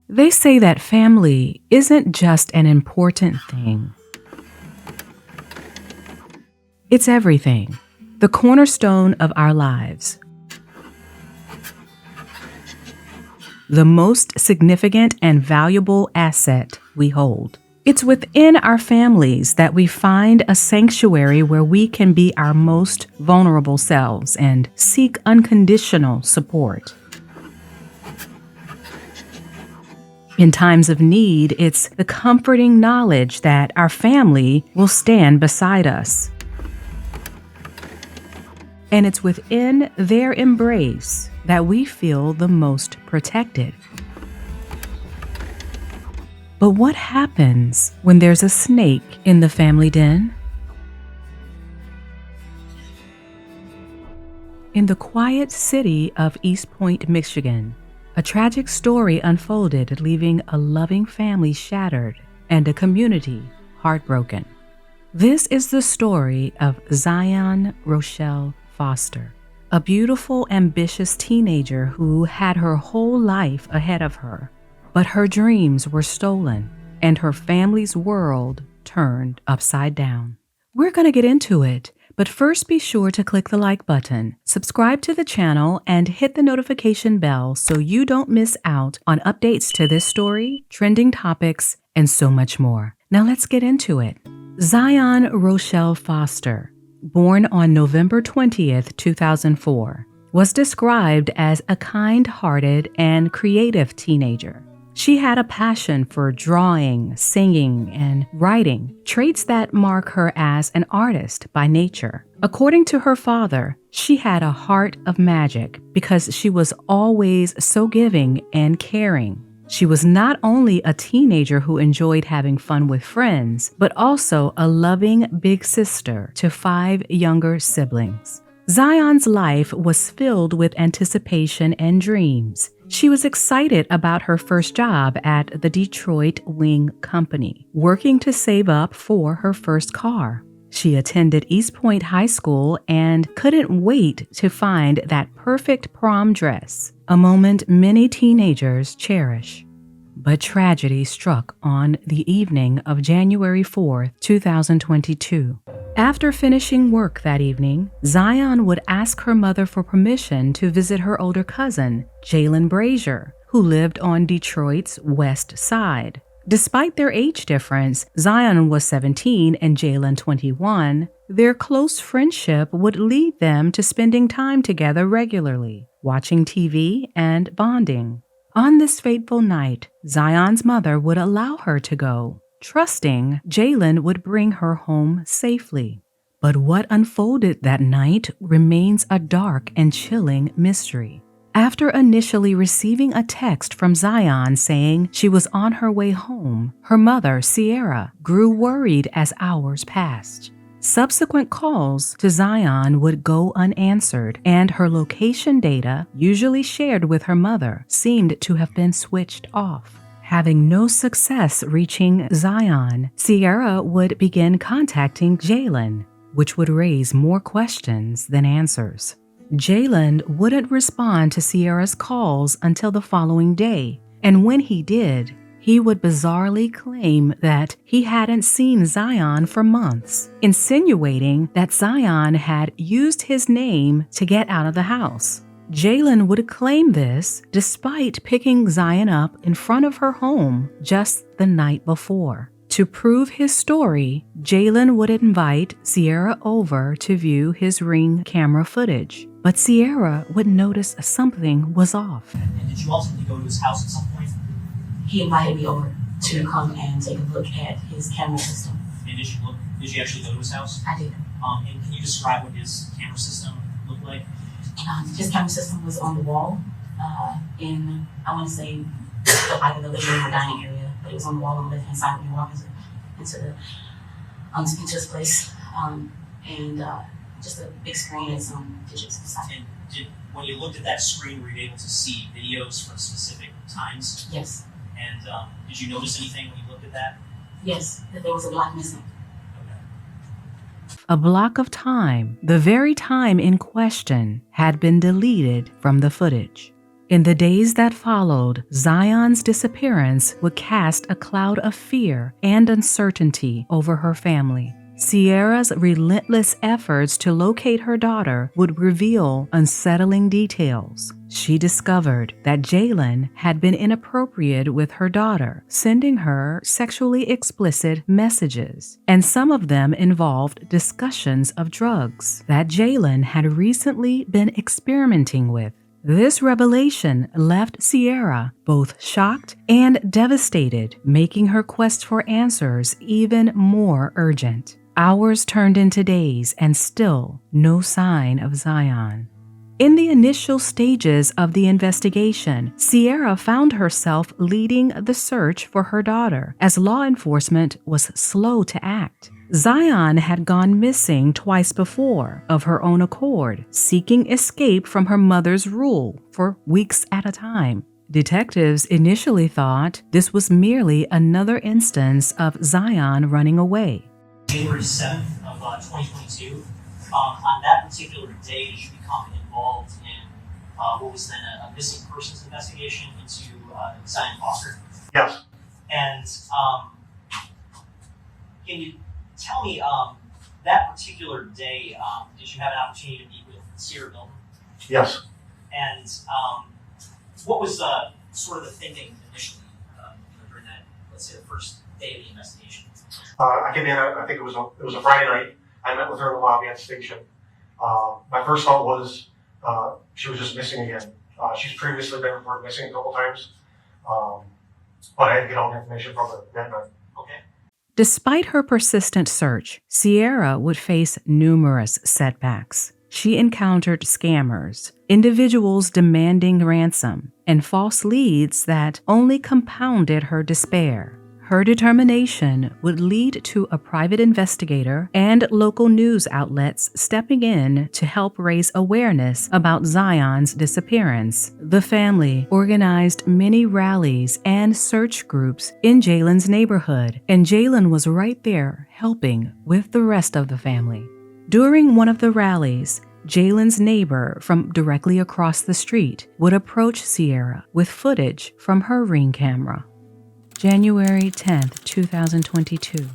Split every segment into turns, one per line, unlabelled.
They say that family isn't just an important thing. It's everything, the cornerstone of our lives. The most significant and valuable asset we hold. It's within our families that we find a sanctuary where we can be our most vulnerable selves and seek unconditional support. In times of need, it's the comforting knowledge that our family will stand beside us. And it's within their embrace that we feel the most protected. But what happens when there's a snake in the family den? In the quiet city of East Point, Michigan, a tragic story unfolded, leaving a loving family shattered and a community heartbroken. This is the story of Zion Rochelle Foster, a beautiful, ambitious teenager who had her whole life ahead of her. But her dreams were stolen, and her family's world turned upside down. We're going to get into it, but first be sure to click the like button, subscribe to the channel, and hit the notification bell so you don't miss out on updates to this story, trending topics, and so much more. Now let's get into it. Zion Rochelle Foster, born on November 20th, 2004, was described as a kind-hearted and creative teenager. She had a passion for drawing, singing, and writing, traits that mark her as an artist by nature. According to her father, she had a heart of magic because she was always so giving and caring. She was not only a teenager who enjoyed having fun with friends, but also a loving big sister to 5 younger siblings. Zion's life was filled with anticipation and dreams. She was excited about her first job at the Detroit Wing Company, working to save up for her first car. She attended East Point High School and couldn't wait to find that perfect prom dress, a moment many teenagers cherish. But tragedy struck on the evening of January 4th, 2022. After finishing work that evening, Zion would ask her mother for permission to visit her older cousin, Jaylin Brazier, who lived on Detroit's West Side. Despite their age difference, Zion was 17 and Jaylen 21, their close friendship would lead them to spending time together regularly, watching TV and bonding. On this fateful night, Zion's mother would allow her to go, trusting Jaylen would bring her home safely. But what unfolded that night remains a dark and chilling mystery. After initially receiving a text from Zion saying she was on her way home, her mother, Ciera, grew worried as hours passed. Subsequent calls to Zion would go unanswered, and her location data, usually shared with her mother, seemed to have been switched off. Having no success reaching Zion, Ciera would begin contacting Jaylen, which would raise more questions than answers. Jaylen wouldn't respond to Ciera's calls until the following day, and when he did, he would bizarrely claim that he hadn't seen Zion for months, insinuating that Zion had used his name to get out of the house. Jaylen would claim this despite picking Zion up in front of her home just the night before. To prove his story, Jaylen would invite Ciera over to view his Ring camera footage, but Ciera would notice something was off.
And did you ultimately go to his house at some point?
He invited me over to come and take a look at his camera system.
And did you actually go to his house?
I did.
And can you describe what his camera system looked like?
His camera system was on the wall in, I want to say, either the living room or dining area, but it was on the wall on the left-hand side when you walk into his place. And just a big screen and some digits beside it.
And when you looked at that screen, were you able to see videos from specific times?
Yes.
And did you notice anything when you looked at that?
Yes, that there was a block missing.
A block of time, the very time in question, had been deleted from the footage. In the days that followed, Zion's disappearance would cast a cloud of fear and uncertainty over her family. Ciera's relentless efforts to locate her daughter would reveal unsettling details. She discovered that Jaylen had been inappropriate with her daughter, sending her sexually explicit messages, and some of them involved discussions of drugs that Jaylen had recently been experimenting with. This revelation left Ciera both shocked and devastated, making her quest for answers even more urgent. Hours turned into days, and still no sign of Zion. In the initial stages of the investigation, Ciera found herself leading the search for her daughter, as law enforcement was slow to act. Zion had gone missing twice before, of her own accord, seeking escape from her mother's rule for weeks at a time. Detectives initially thought this was merely another instance of Zion running away.
January 7th of 2022, on that particular day, did you become involved in what was then a missing persons investigation into Zion Foster?
Yes.
And can you tell me, that particular day, did you have an opportunity to meet with Ciera Milton?
Yes.
And what was sort of the thinking initially during that, let's say, the first day of the investigation?
I came in, I think it was a Friday night. I met with her in the lobby at the station. My first thought was she was just missing again. She's previously been reported missing a couple times, but I had to get all the information from her that night.
Okay.
Despite her persistent search, Ciera would face numerous setbacks. She encountered scammers, individuals demanding ransom, and false leads that only compounded her despair. Her determination would lead to a private investigator and local news outlets stepping in to help raise awareness about Zion's disappearance. The family organized many rallies and search groups in Jaylen's neighborhood, and Jaylen was right there helping with the rest of the family. During one of the rallies, Jaylen's neighbor from directly across the street would approach Ciera with footage from her Ring camera. January 10, 2022.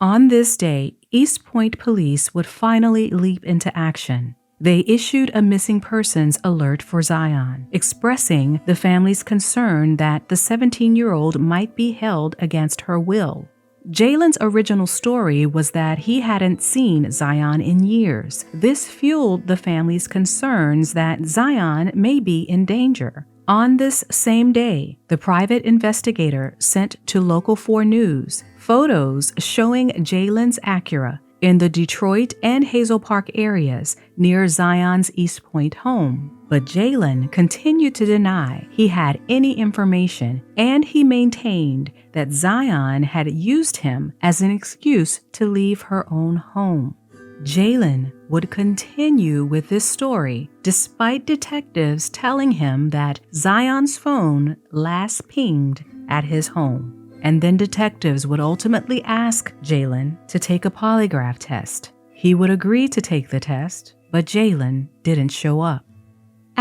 On this day, East Point police would finally leap into action. They issued a missing persons alert for Zion, expressing the family's concern that the 17-year-old might be held against her will. Jaylen's original story was that he hadn't seen Zion in years. This fueled the family's concerns that Zion may be in danger. On this same day, the private investigator sent to Local 4 News photos showing Jaylen's Acura in the Detroit and Hazel Park areas near Zion's East Point home. But Jaylen continued to deny he had any information, and he maintained that Zion had used him as an excuse to leave her own home. Jaylen would continue with this story despite detectives telling him that Zion's phone last pinged at his home. And then detectives would ultimately ask Jaylen to take a polygraph test. He would agree to take the test, but Jaylen didn't show up.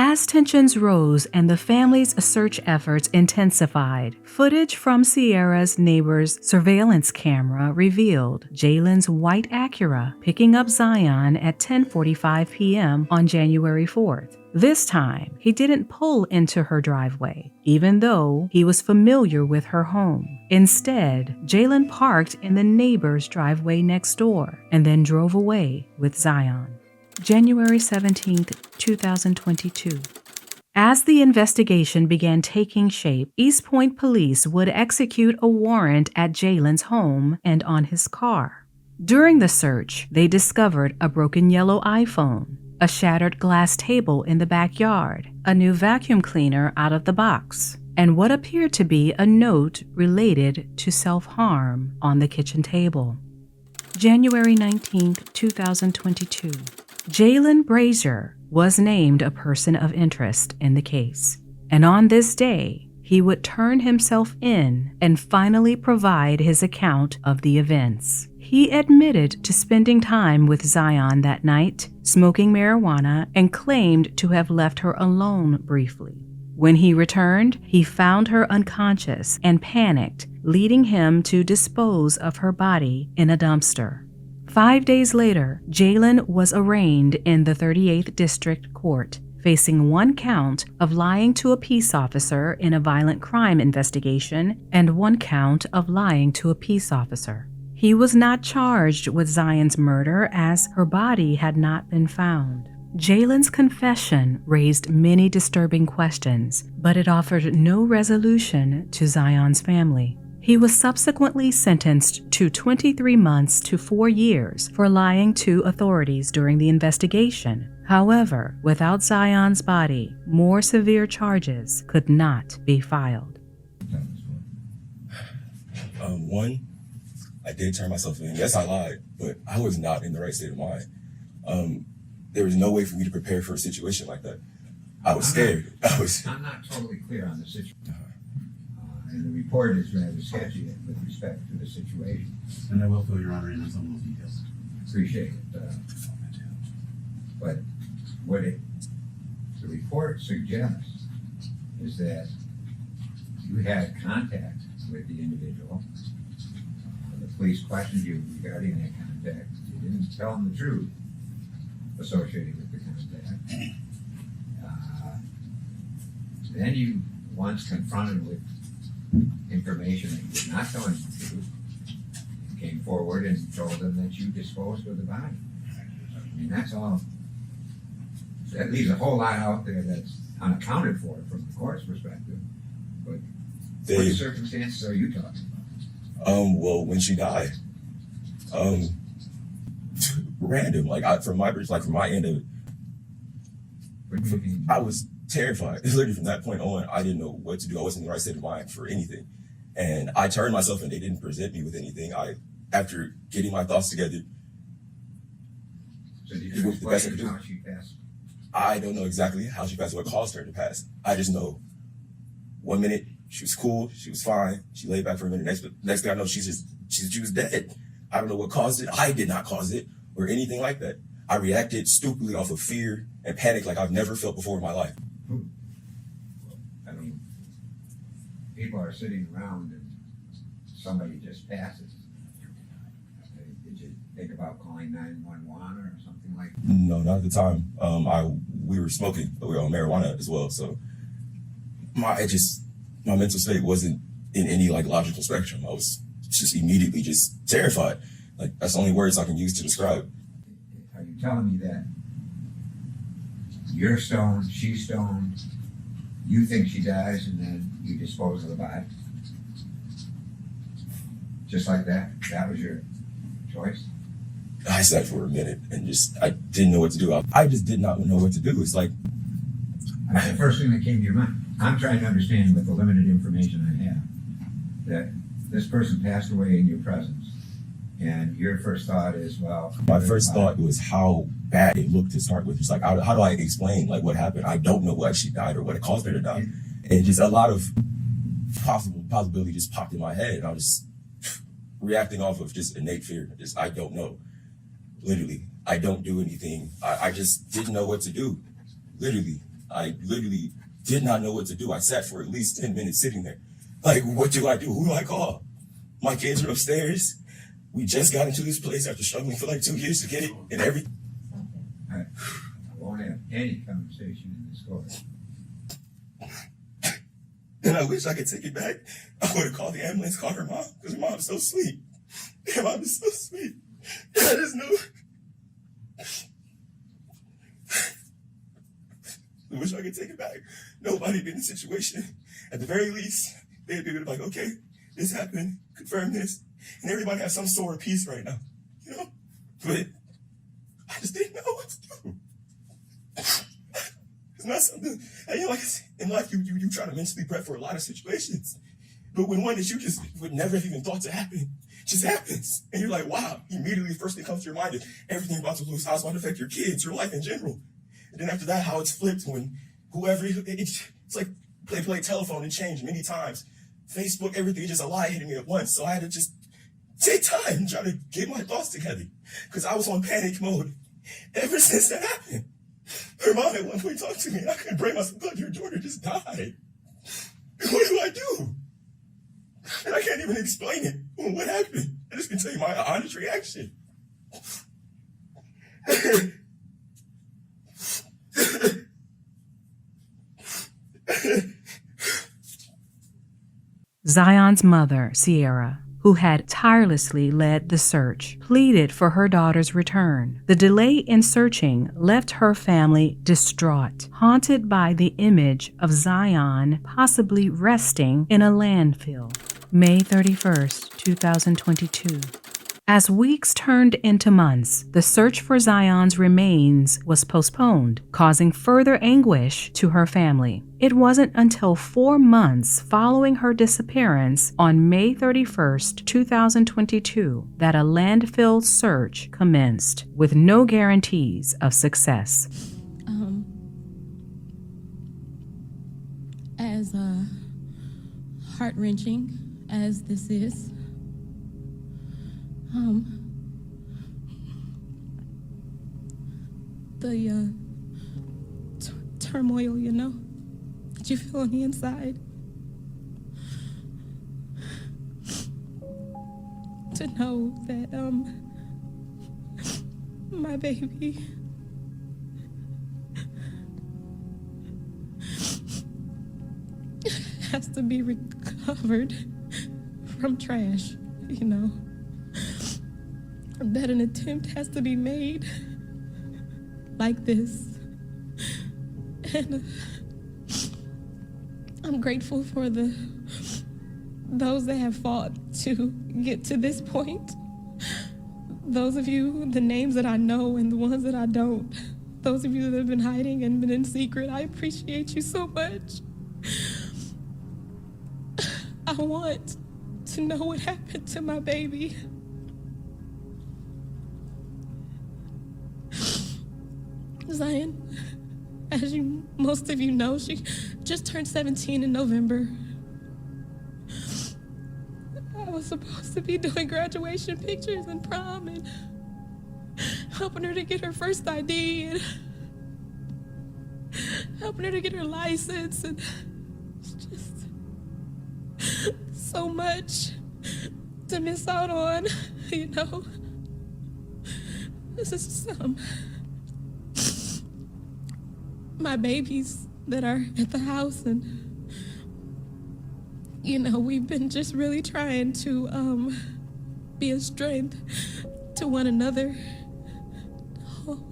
As tensions rose and the family's search efforts intensified, footage from Ciera's neighbor's surveillance camera revealed Jaylen's white Acura picking up Zion at 10:45 p.m. on January 4th. This time, he didn't pull into her driveway, even though he was familiar with her home. Instead, Jaylen parked in the neighbor's driveway next door and then drove away with Zion. January 17, 2022. As the investigation began taking shape, East Point police would execute a warrant at Jaylen's home and on his car. During the search, they discovered a broken yellow iPhone, a shattered glass table in the backyard, a new vacuum cleaner out of the box, and what appeared to be a note related to self-harm on the kitchen table. January 19, 2022. Jaylin Brazier was named a person of interest in the case, and on this day, he would turn himself in and finally provide his account of the events. He admitted to spending time with Zion that night, smoking marijuana, and claimed to have left her alone briefly. When he returned, he found her unconscious and panicked, leading him to dispose of her body in a dumpster. 5 days later, Jaylen was arraigned in the 38th District Court, facing 1 count of lying to a peace officer in a violent crime investigation and 1 count of lying to a peace officer. He was not charged with Zion's murder as her body had not been found. Jaylen's confession raised many disturbing questions, but it offered no resolution to Zion's family. He was subsequently sentenced to 23 months to 4 years for lying to authorities during the investigation. However, without Zion's body, more severe charges could not be filed.
One, I did turn myself in. Yes, I lied, but I was not in the right state of mind. There was no way for me to prepare for a situation like that. I was scared.
I'm not totally clear on the situation. And the report is rather sketchy with respect to the situation.
And I will fill Your Honor in on some of those details.
Appreciate it. But what the report suggests is that you had contact with the individual. The police questioned you regarding that contact. You didn't tell them the truth associated with the contact. Then you, once confronted with information that you did not tell them the truth, you came forward and told them that you disposed of the body. I mean, that's all. That leaves a whole lot out there that's unaccounted for from the court's perspective. But what circumstances are you talking about?
Well, when she died, random. From my end of it,
What do you mean?
I was terrified. Literally from that point on, I didn't know what to do. I wasn't in the right state of mind for anything. And I turned myself and they didn't present me with anything. After getting my thoughts together,
So did you explain how she passed?
I don't know exactly how she passed, what caused her to pass. I just know 1 minute she was cool, she was fine, she laid back for a minute. Next thing I know, she was dead. I don't know what caused it. I did not cause it or anything like that. I reacted stupidly off of fear and panic like I've never felt before in my life.
I mean, people are sitting around and somebody just passes. Did you think about calling 911 or something like that?
No, not at the time. We were smoking, but we were on marijuana as well. So my mental state wasn't in any logical spectrum. I was just immediately just terrified. That's the only words I can use to describe.
Are you telling me that you're stoned, she's stoned, you think she dies, and then you dispose of the body? Just like that? That was your choice?
I sat for a minute and I didn't know what to do. I just did not know what to do. It's like,
The first thing that came to your mind. I'm trying to understand with the limited information I have that this person passed away in your presence. And your first thought is, well...
My first thought was how bad it looked to start with. It's like, how do I explain what happened? I don't know why she died or what it caused her to die. And just a lot of possibility just popped in my head. And I was just reacting off of just innate fear. I don't know. Literally, I don't do anything. I just didn't know what to do. I literally did not know what to do. I sat for at least 10 minutes sitting there. What do I do? Who do I call? My kids are upstairs. We just got into this place after struggling for 2 years to get it and everything.
I won't have any conversation in this court.
And I wish I could take it back. I would have called the ambulance, called her mom, because her mom's so sweet. Her mom is so sweet. And I just know. I wish I could take it back. Nobody been in the situation. At the very least, they'd be like, okay, this happened, confirm this. And everybody has some sort of peace right now, But I just didn't know what to do. It's not something, in life, you try to mentally prep for a lot of situations. But when one that you just would never have even thought to happen, just happens. And you're like, wow, immediately the first thing comes to your mind is everything about to lose, how it's about to affect your kids, your life in general. And then after that, how it's flipped when it's like play telephone and change many times. Facebook, everything, just a lie hitting me at once. So I had to just take time and try to get my thoughts together because I was on panic mode ever since that happened. Her mom at one point talked to me, and I couldn't bring myself to your daughter just died. What do I do? And I can't even explain it. What happened? I just can tell you my honest reaction.
Zion's mother, Ciera, who had tirelessly led the search, pleaded for her daughter's return. The delay in searching left her family distraught, haunted by the image of Zion possibly resting in a landfill. May 31st, 2022. As weeks turned into months, the search for Zion's remains was postponed, causing further anguish to her family. It wasn't until 4 months following her disappearance on May 31st, 2022, that a landfill search commenced, with no guarantees of success.
As heart-wrenching as this is, the turmoil, that you feel on the inside. To know that my baby has to be recovered from trash, that an attempt has to be made like this. And I'm grateful for those that have fought to get to this point. Those of you, the names that I know and the ones that I don't. Those of you that have been hiding and been in secret, I appreciate you so much. I want to know what happened to my baby. Zion, as most of you know, she just turned 17 in November. I was supposed to be doing graduation pictures and prom and helping her to get her first ID and helping her to get her license, and it's just so much to miss out on, This is my babies that are at the house, and we've been just really trying to be a strength to one another,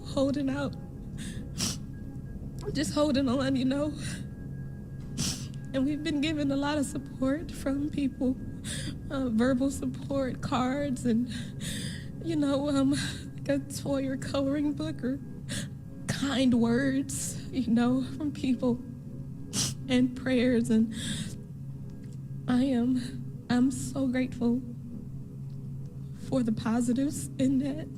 holding out, just holding on, and we've been given a lot of support from people, verbal support, cards, and like a toy or coloring book or kind words, from people, and prayers, and I'm so grateful for the positives in that.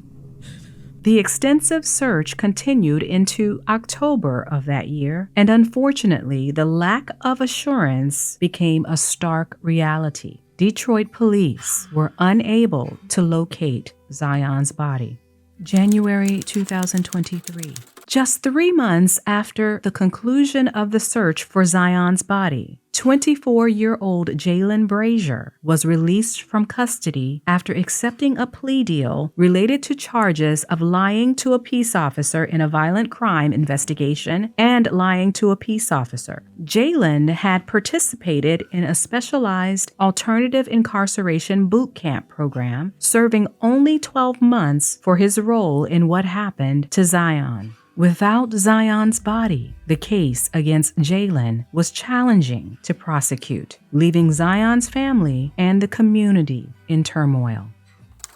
The extensive search continued into October of that year, and unfortunately, the lack of assurance became a stark reality. Detroit police were unable to locate Zion's body. January 2023. Just 3 months after the conclusion of the search for Zion's body, 24-year-old Jaylin Brazier was released from custody after accepting a plea deal related to charges of lying to a peace officer in a violent crime investigation and lying to a peace officer. Jaylen had participated in a specialized alternative incarceration boot camp program, serving only 12 months for his role in what happened to Zion. Without Zion's body, the case against Jaylen was challenging to prosecute, leaving Zion's family and the community in turmoil.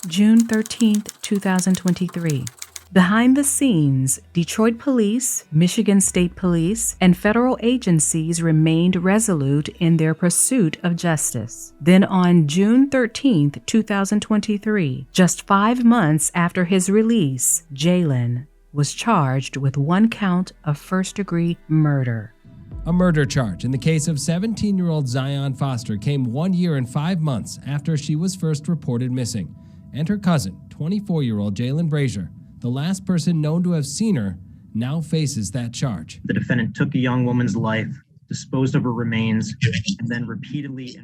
June 13, 2023. Behind the scenes, Detroit police, Michigan State Police, and federal agencies remained resolute in their pursuit of justice. Then on June 13, 2023, just 5 months after his release, Jaylen was charged with 1 count of first-degree murder.
A murder charge in the case of 17-year-old Zion Foster came 1 year and 5 months after she was first reported missing, and her cousin, 24-year-old Jaylin Brazier, the last person known to have seen her, now faces that charge.
The defendant took a young woman's life, disposed of her remains, and then repeatedly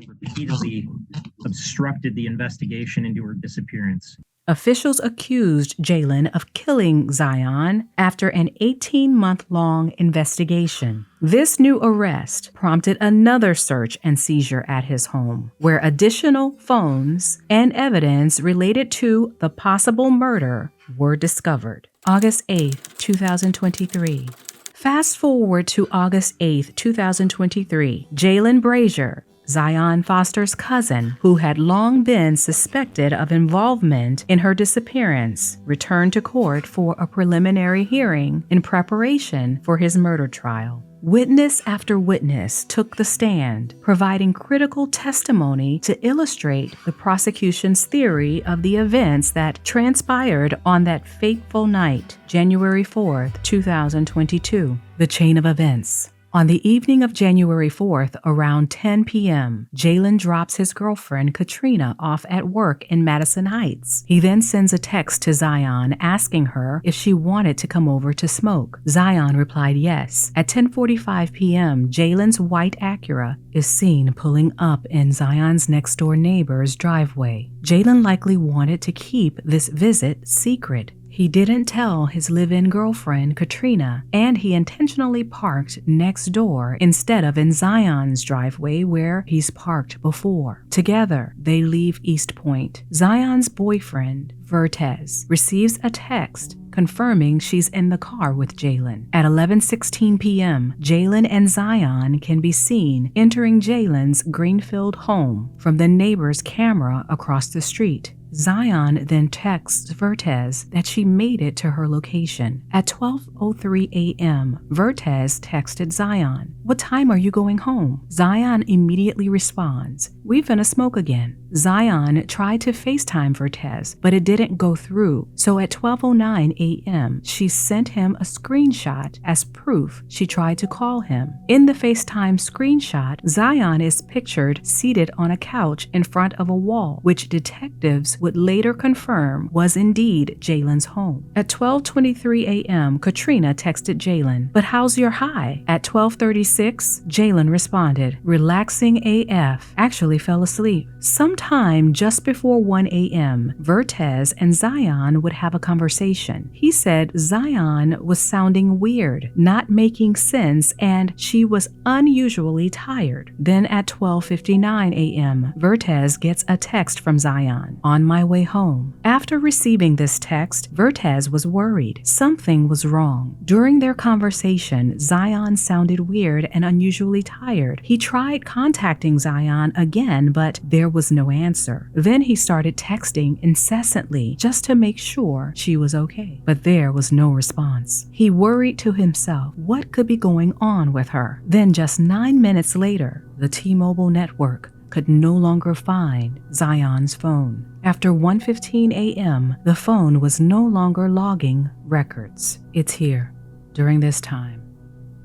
obstructed the investigation into her disappearance.
Officials accused Jaylen of killing Zion after an 18-month-long investigation. This new arrest prompted another search and seizure at his home, where additional phones and evidence related to the possible murder were discovered. August 8, 2023. Fast forward to August 8, 2023. Jaylin Brazier, Zion Foster's cousin, who had long been suspected of involvement in her disappearance, returned to court for a preliminary hearing in preparation for his murder trial. Witness after witness took the stand, providing critical testimony to illustrate the prosecution's theory of the events that transpired on that fateful night, January 4th, 2022. The chain of events. On the evening of January 4th, around 10 p.m., Jaylen drops his girlfriend, Katrina, off at work in Madison Heights. He then sends a text to Zion asking her if she wanted to come over to smoke. Zion replied yes. At 10:45 p.m., Jaylen's white Acura is seen pulling up in Zion's next-door neighbor's driveway. Jaylen likely wanted to keep this visit secret. He didn't tell his live-in girlfriend, Katrina, and he intentionally parked next door instead of in Zion's driveway where he's parked before. Together, they leave East Point. Zion's boyfriend, Vertez, receives a text confirming she's in the car with Jaylen. At 11:16 p.m., Jaylen and Zion can be seen entering Jaylen's Greenfield home from the neighbor's camera across the street. Zion then texts Vertez that she made it to her location. At 12:03 a.m., Vertez texted Zion, "What time are you going home?" Zion immediately responds, "We finna smoke again." Zion tried to FaceTime Vertez, but it didn't go through, so at 12:09 a.m., she sent him a screenshot as proof she tried to call him. In the FaceTime screenshot, Zion is pictured seated on a couch in front of a wall, which detectives would later confirm was indeed Jaylen's home. At 12:23 a.m., Katrina texted Jaylen, "But how's your high?" At 12:36, Jaylen responded, "Relaxing AF, actually fell asleep." Sometime just before 1 a.m., Vertez and Zion would have a conversation. He said Zion was sounding weird, not making sense, and she was unusually tired. Then at 12:59 a.m., Vertez gets a text from Zion, "On my way home." After receiving this text, Vertez was worried. Something was wrong. During their conversation, Zion sounded weird and unusually tired. He tried contacting Zion again, but there was no answer. Then he started texting incessantly just to make sure she was okay, but there was no response. He worried to himself what could be going on with her. Then just 9 minutes later, the T-Mobile network could no longer find Zion's phone. After 1:15 a.m., the phone was no longer logging records. It's here, during this time,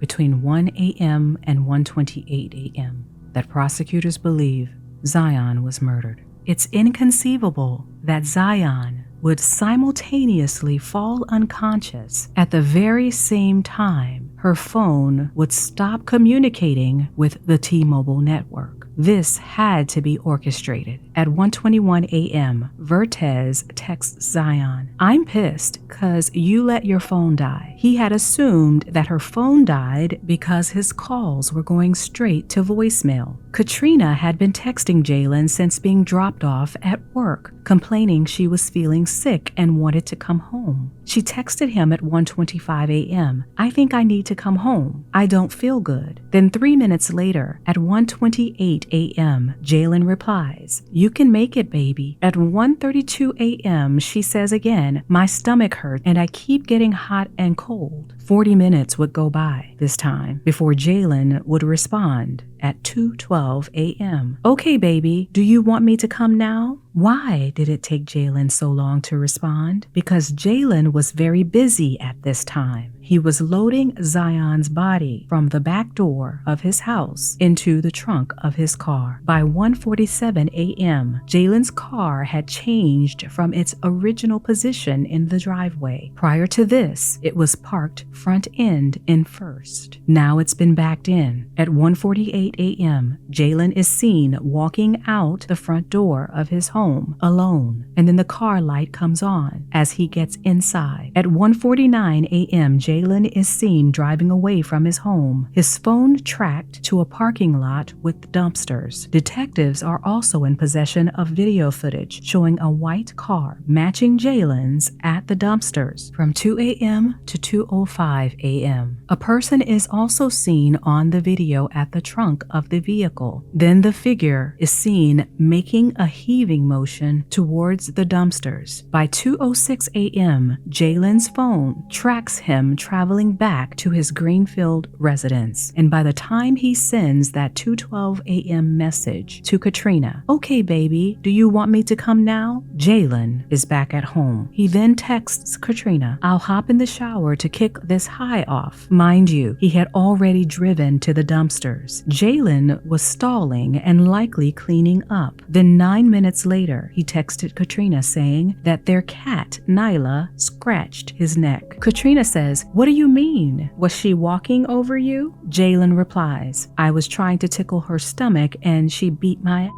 between 1 a.m. and 1:28 a.m., that prosecutors believe Zion was murdered. It's inconceivable that Zion would simultaneously fall unconscious at the very same time her phone would stop communicating with the T-Mobile network. This had to be orchestrated. At 1:21 a.m., Vertez texts Zion, "I'm pissed because you let your phone die." He had assumed that her phone died because his calls were going straight to voicemail. Katrina had been texting Jaylen since being dropped off at work, complaining she was feeling sick and wanted to come home. She texted him at 1:25 a.m., "I think I need to come home. I don't feel good." Then 3 minutes later, at 1:28 a.m., Jaylen replies, "You can make it, baby." At 1:32 a.m., she says again, "My stomach hurts and I keep getting hot and cold." 40 minutes would go by this time before Jaylen would respond at 2:12 a.m. "Okay, baby, do you want me to come now?" Why did it take Jaylen so long to respond? Because Jaylen was very busy at this time. he was loading Zion's body from the back door of his house into the trunk of his car. By 1:47 a.m., Jaylen's car had changed from its original position in the driveway. Prior to this, it was parked front end in first. Now it's been backed in. At 1:48 a.m., Jaylen is seen walking out the front door of his home alone, and then the car light comes on as he gets inside. At 1:49 a.m., Jaylen is seen driving away from his home, his phone tracked to a parking lot with dumpsters. Detectives are also in possession of video footage showing a white car matching Jaylen's at the dumpsters from 2 a.m. to 2:05 a.m. A person is also seen on the video at the trunk of the vehicle. Then the figure is seen making a heaving motion towards the dumpsters. By 2:06 a.m., Jaylen's phone tracks him traveling back to his Greenfield residence, and by the time he sends that 2:12 a.m. message to Katrina, "Okay, baby, do you want me to come now?" Jaylen is back at home. He then texts Katrina, "I'll hop in the shower to kick this high off." Mind you, he had already driven to the dumpsters. Jaylen was stalling and likely cleaning up. Then 9 minutes later, he texted Katrina saying that their cat, Nyla, scratched his neck. Katrina says, "What do you mean? Was she walking over you?" Jaylen replies, "I was trying to tickle her stomach and she beat my ass."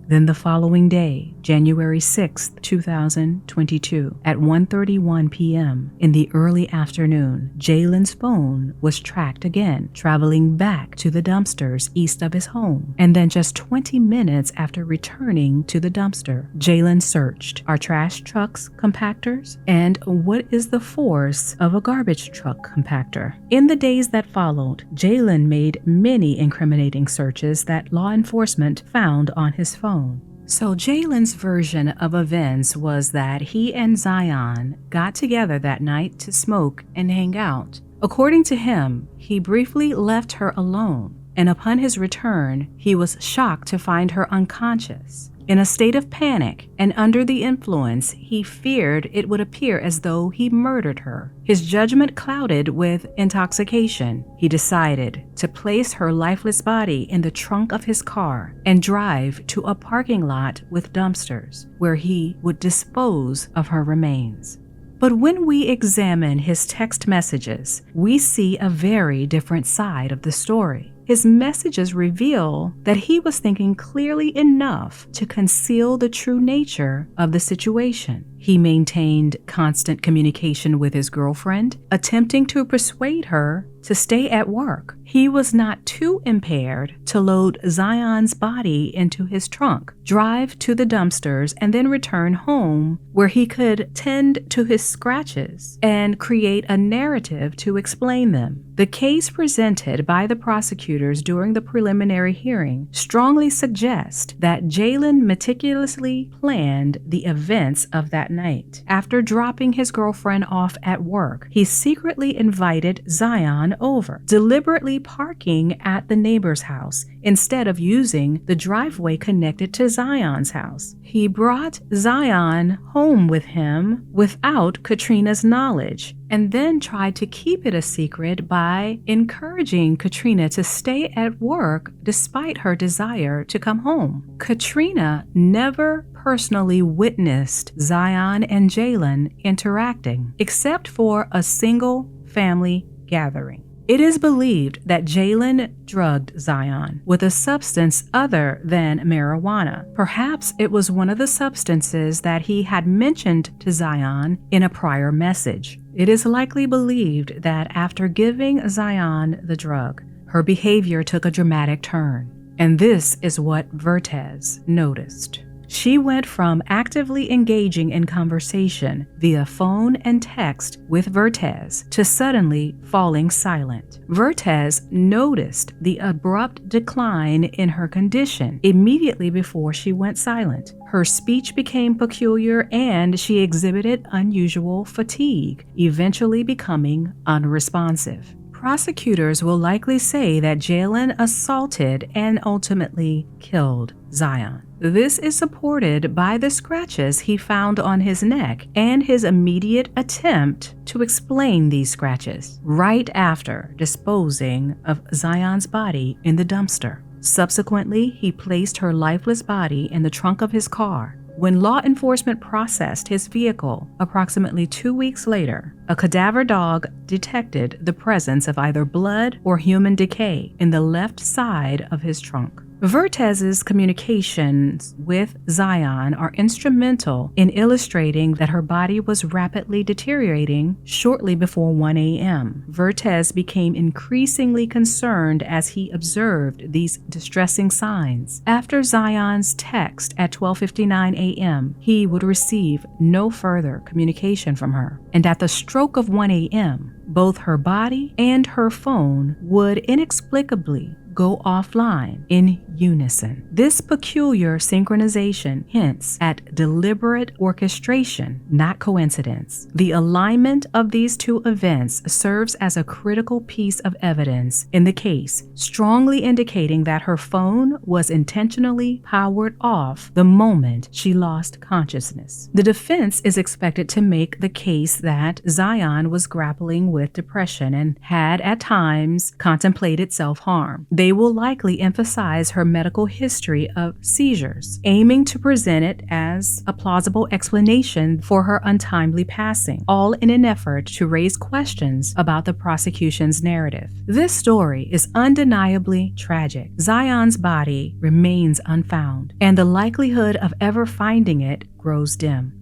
Then the following day, January 6, 2022, at 1:31 p.m. in the early afternoon, Jaylen's phone was tracked again, traveling back to the dumpsters east of his home. And then just 20 minutes after returning to the dumpster, Jaylen searched, are trash trucks compactors? And what is the force of a garbage truck compactor? In the days that followed, Jaylen made many incriminating searches that law enforcement found on his phone. So Jaylen's version of events was that he and Zion got together that night to smoke and hang out. According to him, he briefly left her alone, and upon his return, he was shocked to find her unconscious. In a state of panic and under the influence, he feared it would appear as though he murdered her. His judgment clouded with intoxication, he decided to place her lifeless body in the trunk of his car and drive to a parking lot with dumpsters, where he would dispose of her remains. But when we examine his text messages, we see a very different side of the story. His messages reveal that he was thinking clearly enough to conceal the true nature of the situation. He maintained constant communication with his girlfriend, attempting to persuade her to stay at work. He was not too impaired to load Zion's body into his trunk, drive to the dumpsters, and then return home where he could tend to his scratches and create a narrative to explain them. The case presented by the prosecutors during the preliminary hearing strongly suggests that Jaylen meticulously planned the events of that night. After dropping his girlfriend off at work, he secretly invited Zion over, deliberately parking at the neighbor's house instead of using the driveway connected to Zion's house. He brought Zion home with him without Katrina's knowledge, and then tried to keep it a secret by encouraging Katrina to stay at work despite her desire to come home. Katrina never personally witnessed Zion and Jaylen interacting, except for a single family gathering. It is believed that Jaylen drugged Zion with a substance other than marijuana. Perhaps it was one of the substances that he had mentioned to Zion in a prior message. It is likely believed that after giving Zion the drug, her behavior took a dramatic turn. And this is what Vertez noticed. She went from actively engaging in conversation via phone and text with Vertez to suddenly falling silent. Vertez noticed the abrupt decline in her condition immediately before she went silent. Her speech became peculiar and she exhibited unusual fatigue, eventually becoming unresponsive. Prosecutors will likely say that Jaylen assaulted and ultimately killed Zion. This is supported by the scratches he found on his neck and his immediate attempt to explain these scratches right after disposing of Zion's body in the dumpster. Subsequently, he placed her lifeless body in the trunk of his car. When law enforcement processed his vehicle approximately 2 weeks later, a cadaver dog detected the presence of either blood or human decay in the left side of his trunk. Vertez's communications with Zion are instrumental in illustrating that her body was rapidly deteriorating shortly before 1 a.m. Vertez became increasingly concerned as he observed these distressing signs. After Zion's text at 12:59 a.m., he would receive no further communication from her, and at the stroke of 1 a.m., both her body and her phone would inexplicably go offline in unison. This peculiar synchronization hints at deliberate orchestration, not coincidence. The alignment of these two events serves as a critical piece of evidence in the case, strongly indicating that her phone was intentionally powered off the moment she lost consciousness. The defense is expected to make the case that Zion was grappling with depression and had at times contemplated self-harm. They will likely emphasize her medical history of seizures, aiming to present it as a plausible explanation for her untimely passing, all in an effort to raise questions about the prosecution's narrative. This story is undeniably tragic. Zion's body remains unfound, and the likelihood of ever finding it grows dim.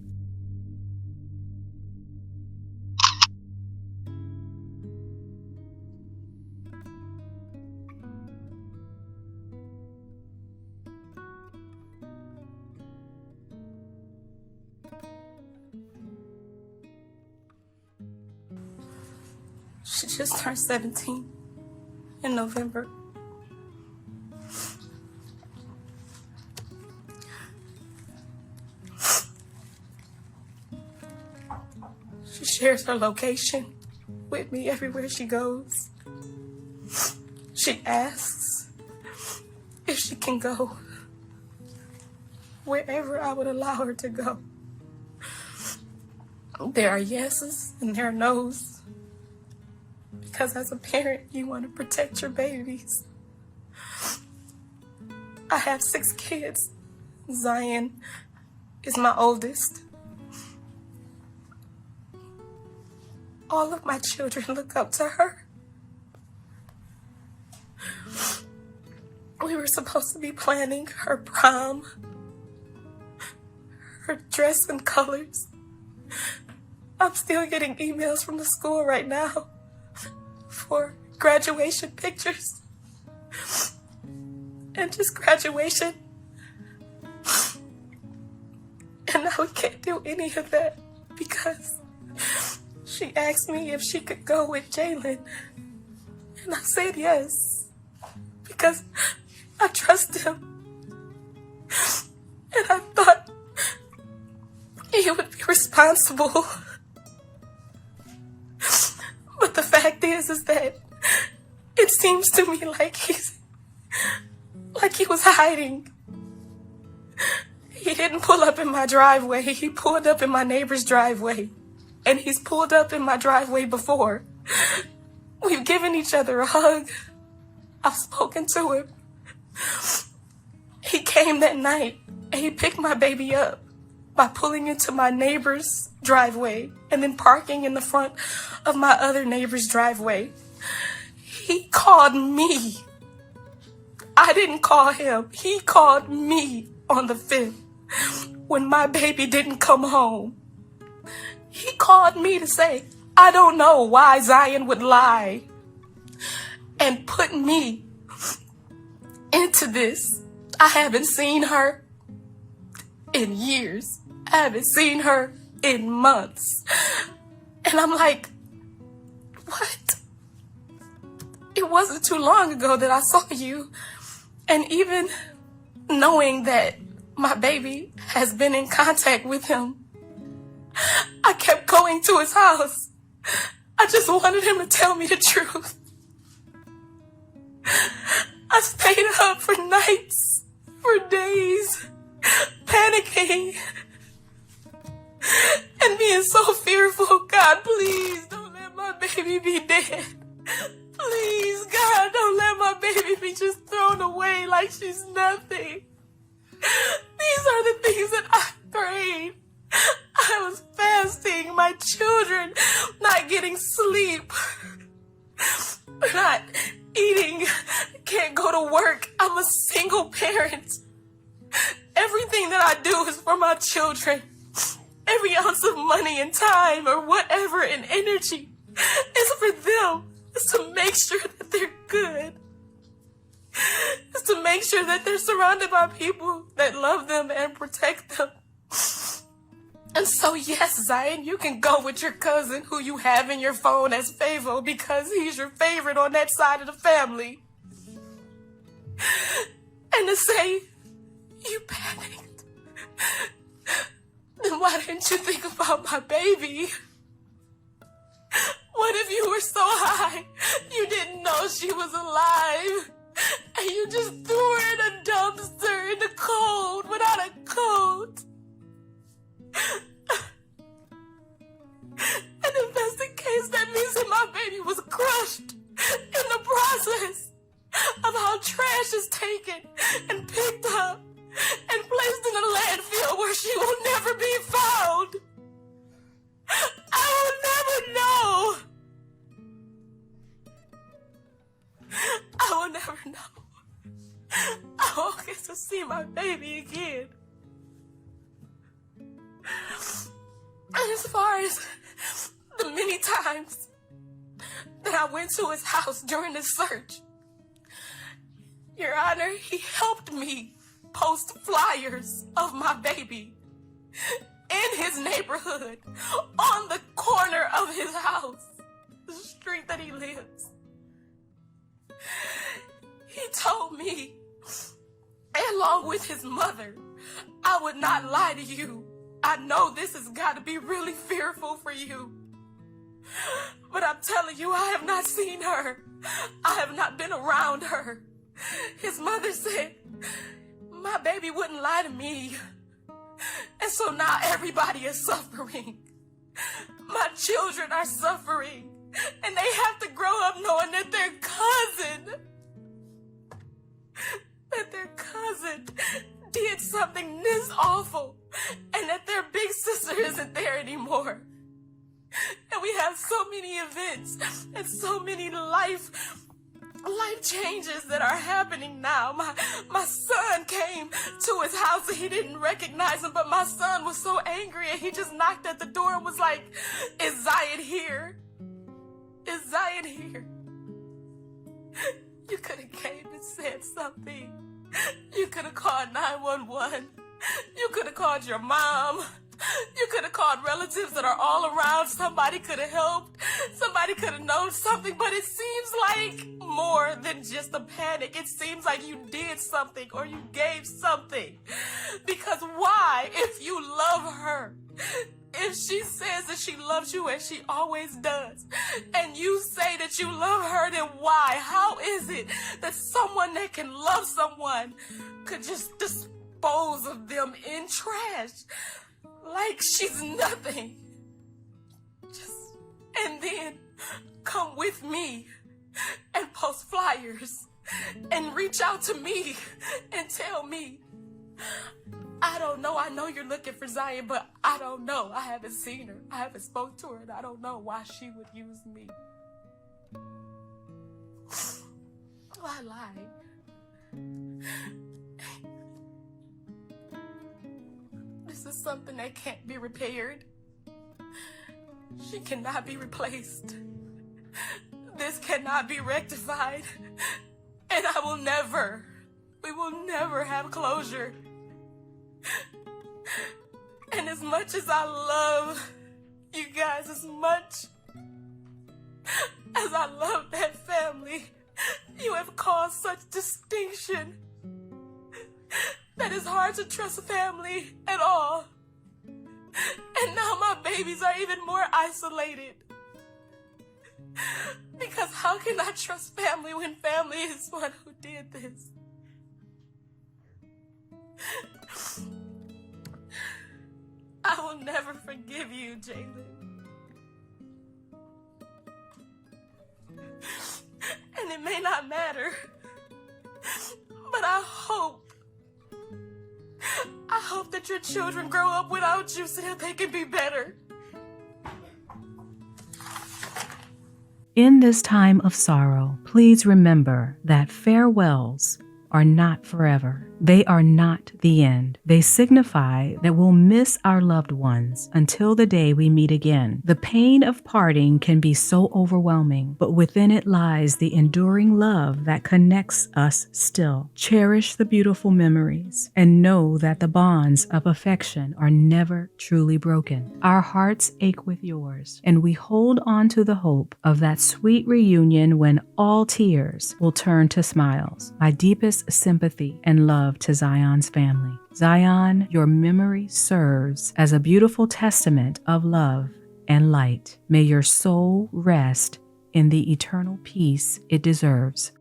She just turned 17 in November. She shares her location with me everywhere she goes. She asks if she can go wherever I would allow her to go. There are yeses and there are nos. Because as a parent, you want to protect your babies. I have 6 kids. Zion is my oldest. All of my children look up to her. We were supposed to be planning her prom, her dress and colors. I'm still getting emails from the school right now for graduation pictures and just graduation. And now we can't do any of that because she asked me if she could go with Jaylen. And I said yes, because I trust him. And I thought he would be responsible. But the fact is that it seems to me like he was hiding. He didn't pull up in my driveway. He pulled up in my neighbor's driveway. And he's pulled up in my driveway before. We've given each other a hug. I've spoken to him. He came that night and he picked my baby up by pulling into my neighbor's driveway and then parking in the front of my other neighbor's driveway. He called me. I didn't call him. He called me on the 5th when my baby didn't come home. He called me to say, I don't know why Zion would lie and put me into this. I haven't seen her in years. I haven't seen her in months. And I'm like, what? It wasn't too long ago that I saw you. And even knowing that my baby has been in contact with him, I kept going to his house. I just wanted him to tell me the truth. I stayed up for nights, for days, panicking and being so fearful. God, please don't let my baby be dead. Please, God, don't let my baby be just thrown away like she's nothing. These are the things that I prayed. I was fasting, my children not getting sleep, not eating, can't go to work. I'm a single parent. Everything that I do is for my children. Every ounce of money and time or whatever and energy is for them. It's to make sure that they're good. It's to make sure that they're surrounded by people that love them and protect them. And so, yes, Zion, you can go with your cousin who you have in your phone as Favo because he's your favorite on that side of the family. And to say, you panicked. Then why didn't you think about my baby? What if you were so high you didn't know she was alive? And you just threw her in a dumpster in the cold without a coat? And if that's the case, that means that my baby was crushed in the process of how trash is taken and picked up and placed in a landfill where she will never be found. I will never know. I will never know. I won't get to see my baby again. And as far as the many times that I went to his house during the search, Your Honor, he helped me post flyers of my baby in his neighborhood, on the corner of his house, the street that he lives. He told me, along with his mother, I would not lie to you. I know this has got to be really fearful for you. But I'm telling you, I have not seen her. I have not been around her. His mother said, my baby wouldn't lie to me. And so now everybody is suffering. My children are suffering. And they have to grow up knowing that their cousin did something this awful. And that their big sister isn't there anymore. And we have so many events and so many life changes that are happening now. My son came to his house and he didn't recognize him, but my son was so angry and he just knocked at the door and was like, is Zion here? Is Zion here? You could have came and said something. You could have called 911. You could have called your mom. You could have called relatives that are all around. Somebody could have helped. Somebody could have known something. But it seems like more than just a panic. It seems like you did something or you gave something. Because why, if you love her, if she says that she loves you as she always does, and you say that you love her, then why? How is it that someone that can love someone could just dispose of them in trash? Like she's nothing. And then come with me and post flyers and reach out to me and tell me, I don't know. I know you're looking for Zion, but I don't know. I haven't seen her. I haven't spoke to her, and I don't know why she would use me. I lied. This is something that can't be repaired. She cannot be replaced. This cannot be rectified. And we will never have closure. And as much as I love you guys, as much as I love that family, you have caused such distinction that it's hard to trust family at all. And now my babies are even more isolated because Because how can I trust family when family is one who did this? I will never forgive you, Jaylen. And it may not matter, but I hope that your children grow up without you so that they can be better.
In this time of sorrow, please remember that farewells are not forever. They are not the end. They signify that we'll miss our loved ones until the day we meet again. The pain of parting can be so overwhelming, but within it lies the enduring love that connects us still. Cherish the beautiful memories and know that the bonds of affection are never truly broken. Our hearts ache with yours, and we hold on to the hope of that sweet reunion when all tears will turn to smiles. My deepest sympathy and love to Zion's family. Zion, your memory serves as a beautiful testament of love and light. May your soul rest in the eternal peace it deserves.